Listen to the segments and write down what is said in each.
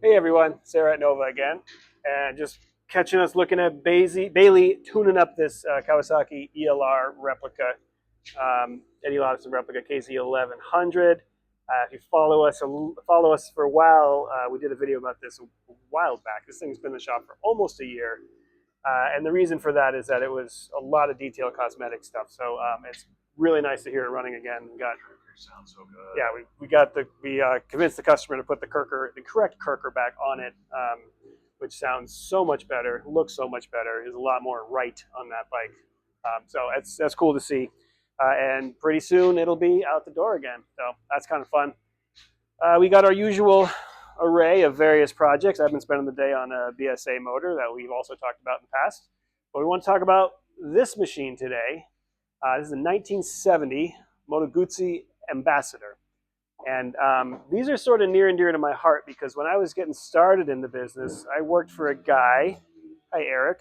Hey everyone, Sayre at Nova again, and just catching us looking at Bailey tuning up this Kawasaki ELR replica, Eddie Loudson replica KZ1100. If you follow us for a while, we did a video about this a while back. This thing's been in the shop for almost a year, and the reason for that is that it was a lot of detailed cosmetic stuff. So it's really nice to hear it running again. We got Sounds so good. yeah, we convinced the customer to put the correct Kirker back on it, which sounds so much better, looks so much better, is a lot more right on that bike. So that's cool to see, and pretty soon it'll be out the door again. So that's kind of fun. We got our usual array of various projects. I've been spending the day on a BSA motor that we've also talked about in the past, but we want to talk about this machine today. This is a 1970 Moto Guzzi Ambassador. And these are sort of near and dear to my heart because when I was getting started in the business, I worked for a guy, hi Eric,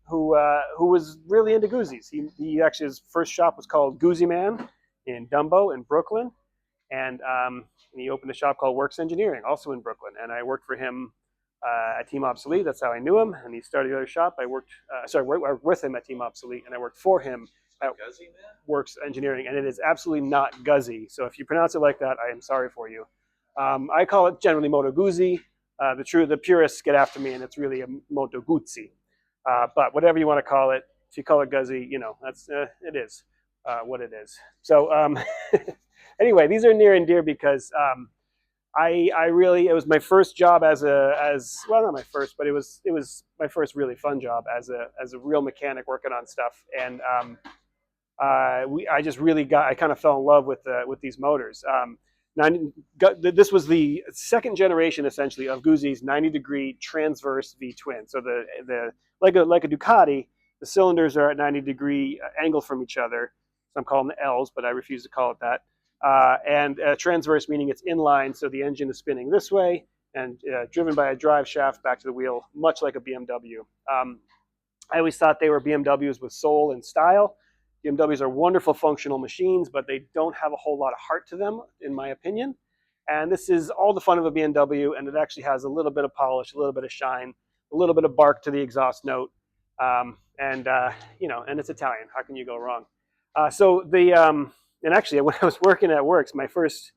who was really into Guzzis. He actually, his first shop was called Guzzi Man in Dumbo in Brooklyn. And he opened a shop called Works Engineering, also in Brooklyn. And I worked for him at Team Obsolete. That's how I knew him. And he started the other shop. I worked with him at Team Obsolete, and I worked for him at Works Engineering, and it is absolutely not Guzzi. So if you pronounce it like that, I am sorry for you. I call it generally Moto Guzzi. The purists get after me, and it's really a Moto Guzzi. But whatever you want to call it, if you call it Guzzi, you know that's it is what it is. So anyway, these are near and dear because it was my first job not my first, but it was my first really fun job as a real mechanic working on stuff. And I kind of fell in love with these motors. This was the second generation essentially of Guzzi's 90-degree transverse V twin. So like a Ducati, the cylinders are at 90-degree angle from each other. So I'm calling them L's, but I refuse to call it that. And transverse meaning it's inline, so the engine is spinning this way and driven by a drive shaft back to the wheel, much like a BMW. I always thought they were BMWs with soul and style. BMWs are wonderful functional machines, but they don't have a whole lot of heart to them, in my opinion. And this is all the fun of a BMW, and it actually has a little bit of polish, a little bit of shine, a little bit of bark to the exhaust note, and it's Italian. How can you go wrong? And actually, when I was working at Works, my first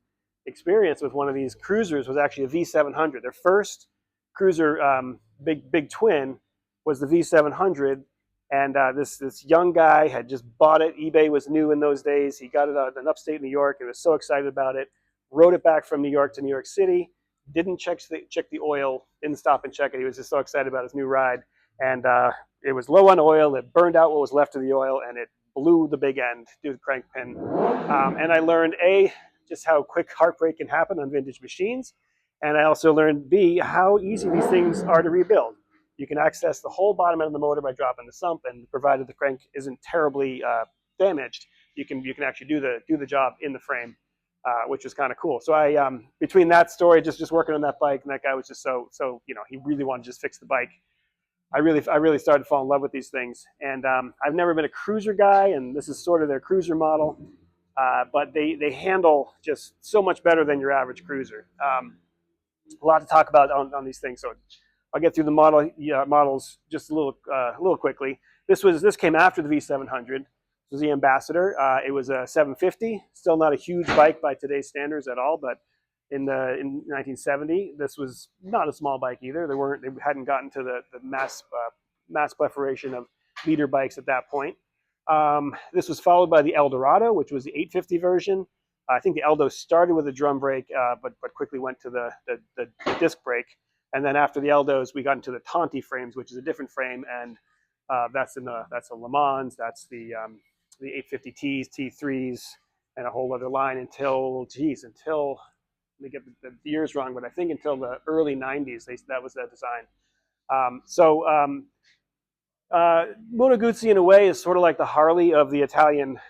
experience with one of these cruisers was actually a V700. Their first cruiser, big twin, was the V700. And this young guy had just bought it. eBay was new in those days. He got it out in upstate New York. He was so excited about it. Rode it back from New York to New York City. Didn't check the oil. Didn't stop and check it. He was just so excited about his new ride. And it was low on oil. It burned out what was left of the oil, and it blew the big end through the crank pin. And I learned just how quick heartbreak can happen on vintage machines. And I also learned B, how easy these things are to rebuild. You can access the whole bottom end of the motor by dropping the sump, and provided the crank isn't terribly damaged, you can actually do the job in the frame, which is kind of cool. So I between that story, just working on that bike, and that guy was just so he really wanted to just fix the bike. I really started to fall in love with these things, and I've never been a cruiser guy, and this is sort of their cruiser model, but they handle just so much better than your average cruiser. A lot to talk about on these things, so I'll get through the models just a little quickly. This came after the V700. This was the Ambassador. It was a 750, still not a huge bike by today's standards at all, but in 1970, this was not a small bike either. They hadn't gotten to the mass proliferation of leader bikes at that point. This was followed by the Eldorado, which was the 850 version. I think the Eldo started with a drum brake, but quickly went to the disc brake. And then after the Eldos, we got into the Tonti frames, which is a different frame, and that's a Le Mans, that's the 850Ts, T3s, and a whole other line until let me get the years wrong, but I think until the early 90s, that was their design. Moto Guzzi, in a way, is sort of like the Harley of the Italian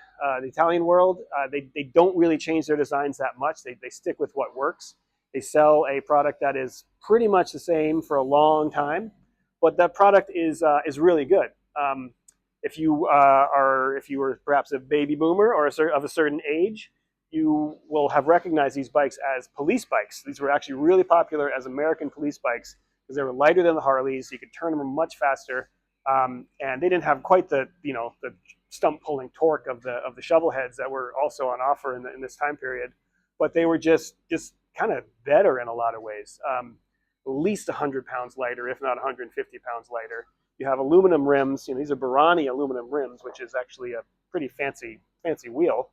world. They don't really change their designs that much. They stick with what works. They sell a product that is pretty much the same for a long time, but that product is really good. If you were perhaps a baby boomer or of a certain age, you will have recognized these bikes as police bikes. These were actually really popular as American police bikes because they were lighter than the Harleys. You could turn them much faster, and they didn't have quite the the stump pulling torque of the shovel heads that were also on offer in this time period. But they were just kind of better in a lot of ways. At least 100 pounds lighter, if not 150 pounds lighter. You have aluminum rims. These are Barani aluminum rims, which is actually a pretty fancy wheel.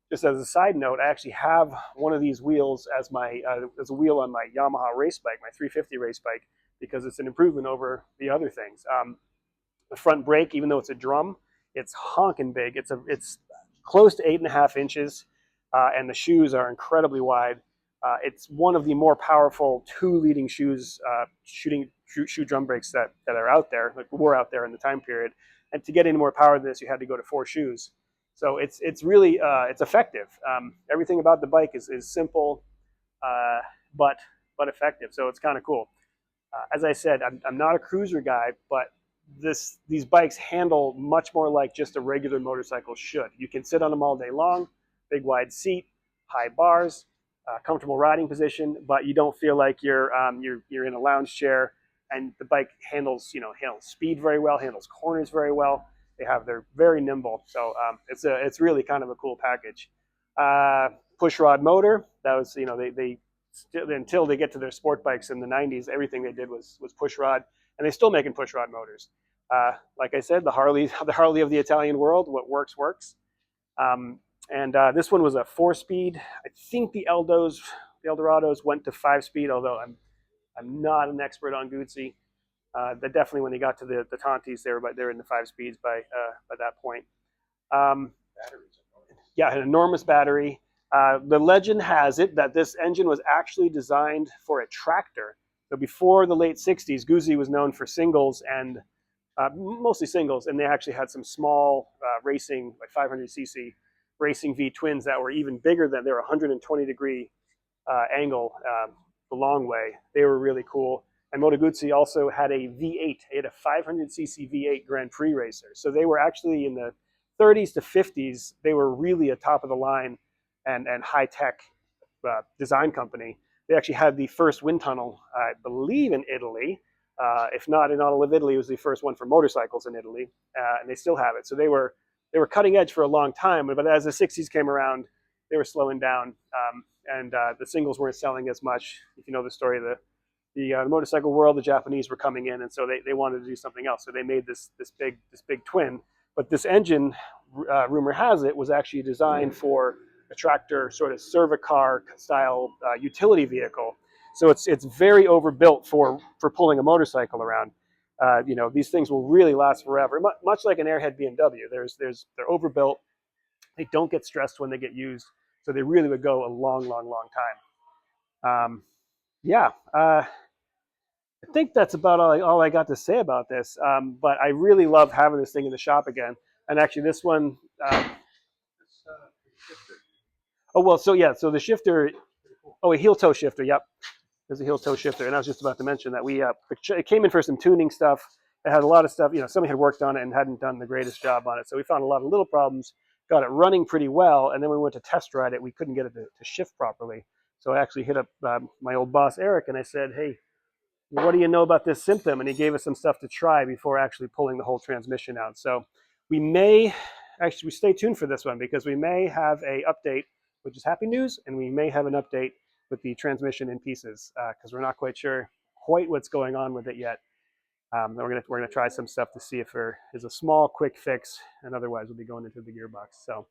Just as a side note, I actually have one of these wheels as a wheel on my Yamaha race bike, my 350 race bike, because it's an improvement over the other things. The front brake, even though it's a drum, it's honking big. It's close to 8.5 inches, and the shoes are incredibly wide. It's one of the more powerful two leading shoe drum brakes that are out there, like were out there in the time period. And to get any more power than this, you had to go to 4 shoes. So it's really it's effective. Everything about the bike is simple, but effective. So it's kind of cool. As I said, I'm not a cruiser guy, but these bikes handle much more like just a regular motorcycle should. You can sit on them all day long, big wide seat, high bars, comfortable riding position, but you don't feel like you're in a lounge chair. And the bike handles speed very well, handles corners very well. They're very nimble, so it's really kind of a cool package. Push rod motor. That was they until they get to their sport bikes in the 90s, everything they did was push rod, and they're still making push rod motors. Like I said, the Harley of the Italian world. What works works. And this one was a 4-speed. I think the Eldorados went to 5-speed, although I'm not an expert on Guzzi. But definitely when they got to the Tantis, they're in the 5 speeds by that point. Yeah, an enormous battery. The legend has it that this engine was actually designed for a tractor. So before the late 60s, Guzzi was known for singles and mostly singles, and they actually had some small racing, like 500cc racing V twins that were even bigger than, they were 120-degree angle the long way. They were really cool. And Moto Guzzi also had a V8. They had a 500cc V8 Grand Prix racer. So they were actually in the 30s to 50s. They were really a top of the line and high-tech design company. They actually had the first wind tunnel, I believe, in Italy. If not in all of Italy, it was the first one for motorcycles in Italy, and they still have it. So they were cutting edge for a long time. But as the 60s came around, they were slowing down, and the singles weren't selling as much. If you know the story, the motorcycle world, the Japanese were coming in, and so they wanted to do something else. So they made this big twin. But this engine, rumor has it, was actually designed for a tractor, sort of Cervicar style utility vehicle. So it's very overbuilt for pulling a motorcycle around. These things will really last forever, much like an Airhead BMW. They're overbuilt. They don't get stressed when they get used, so they really would go a long time. I think that's about all I got to say about this. But I really love having this thing in the shop again. And actually, this one. So the shifter. Oh, a heel toe shifter. Yep, there's a heel toe shifter. And I was just about to mention that it came in for some tuning stuff. It had a lot of stuff. Somebody had worked on it and hadn't done the greatest job on it. So we found a lot of little problems. Got it running pretty well, and then we went to test ride it. We couldn't get it to shift properly. So I actually hit up my old boss, Eric, and I said, hey, what do you know about this symptom? And he gave us some stuff to try before actually pulling the whole transmission out. So we may, actually stay tuned for this one, because we may have a update, which is happy news, and we may have an update with the transmission in pieces, because we're not quite sure what's going on with it yet. We're gonna try some stuff to see if there is a small quick fix, and otherwise we'll be going into the gearbox. So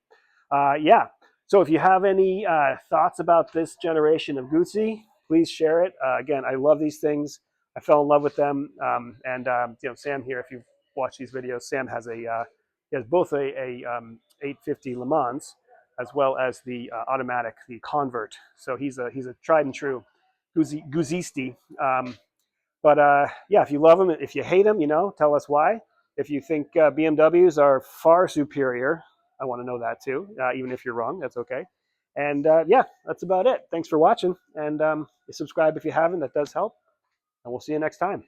yeah. So if you have any thoughts about this generation of Guzzi, please share it. Again, I love these things. I fell in love with them. Sam here, if you've watched these videos, Sam has he has both a 850 Le Mans as well as the automatic, the Convert. So he's a tried and true Guzzisti. Yeah, if you love them, if you hate them, tell us why. If you think BMWs are far superior, I want to know that too. Even if you're wrong, that's okay. And yeah, that's about it. Thanks for watching, and subscribe if you haven't. That does help. And we'll see you next time.